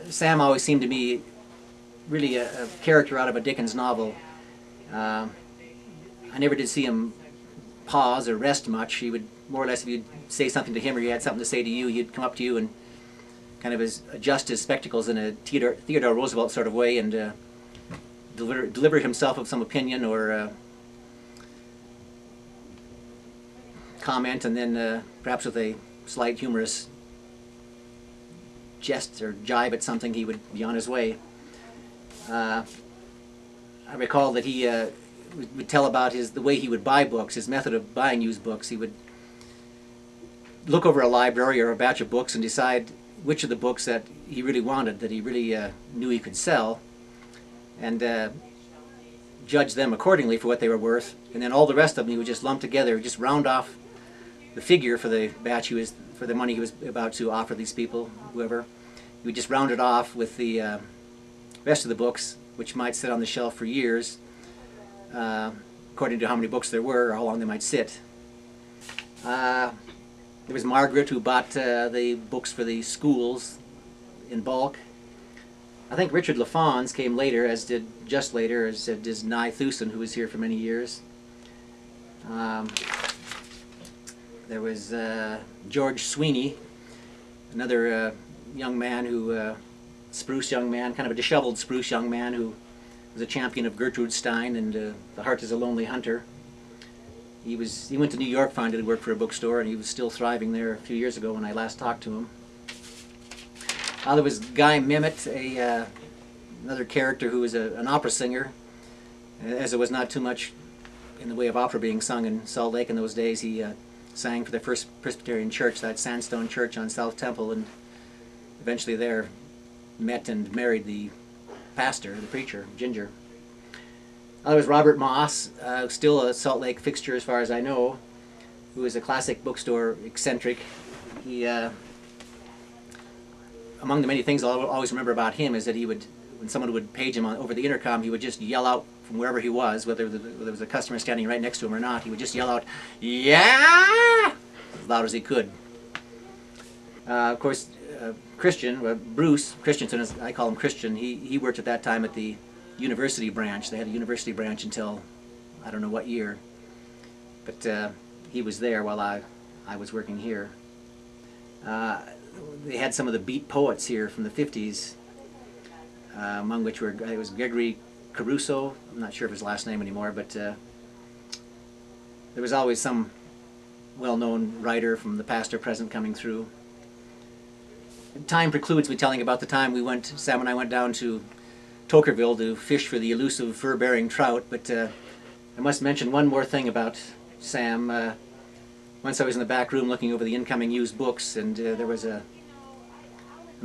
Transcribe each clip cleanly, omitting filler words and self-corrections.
Sam always seemed to me really a character out of a Dickens novel. I never did see him pause or rest much. He would, more or less, if you'd say something to him or he had something to say to you, he'd come up to you and kind of adjust his spectacles in a Theodore Roosevelt sort of way and deliver himself of some opinion or comment, and then perhaps with a slight humorous jest or jibe at something, he would be on his way. I recall that he would tell about the way he would buy books, his method of buying used books. He would look over a library or a batch of books and decide which of the books that he really wanted, that he really knew he could sell, and judge them accordingly for what they were worth. And then all the rest of them he would just lump together, just round off the figure for the batch for the money he was about to offer these people, whoever. He would just round it off with the rest of the books, which might sit on the shelf for years, according to how many books there were or how long they might sit. There was Margaret, who bought the books for the schools in bulk. I think Richard LaFons came later, just later, as did Nye Thusen, who was here for many years. There was George Sweeney, another young man spruce young man, kind of a disheveled spruce young man who was a champion of Gertrude Stein and The Heart is a Lonely Hunter. He went to New York finally to work for a bookstore, and he was still thriving there a few years ago when I last talked to him. There was Guy Mimmet, another character who was an opera singer. As there was not too much in the way of opera being sung in Salt Lake in those days, he sang for the First Presbyterian Church, that sandstone church on South Temple, and eventually there met and married the pastor, the preacher, Ginger. There was Robert Moss, still a Salt Lake fixture as far as I know, who was a classic bookstore eccentric. He, among the many things I'll always remember about him is that he would, when someone would page him over the intercom, he would just yell out from wherever he was, whether there was a customer standing right next to him or not, he would just yell out, "Yeah!" as loud as he could. Of course, Christian, Bruce Christensen, as I call him Christian, he worked at that time at the university branch. They had a university branch until I don't know what year, but he was there while I was working here. They had some of the beat poets here from the 50s, among which it was Gregory Caruso. I'm not sure of his last name anymore, but there was always some well-known writer from the past or present coming through. Time precludes me telling about the time Sam and I went down to Tokerville to fish for the elusive fur-bearing trout, but I must mention one more thing about Sam. Once I was in the back room looking over the incoming used books, and there was an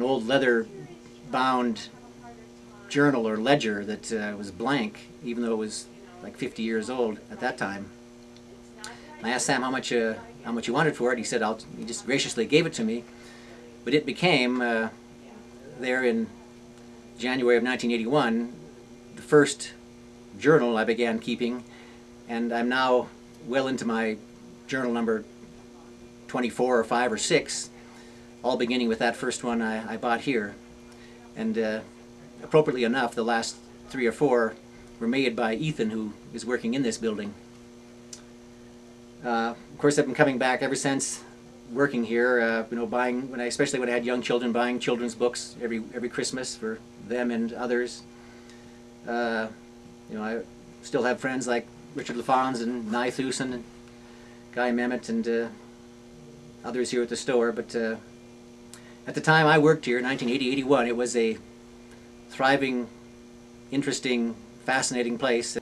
old leather-bound journal or ledger that was blank, even though it was like 50 years old at that time. I asked Sam how much he wanted for it. He said he just graciously gave it to me, but it became there in January of 1981 the first journal I began keeping, and I'm now well into my journal number 24 or 5 or 6, all beginning with that first one I bought here. And appropriately enough, the last 3 or 4 were made by Ethan, who is working in this building. Of course, I've been coming back ever since working here, buying, especially when I had young children, buying children's books every Christmas for them and others. I still have friends like Richard LaFons and Nye Thusen and Guy Mimmet and others here at the store, but at the time I worked here, 1980-81, it was a thriving, interesting, fascinating place.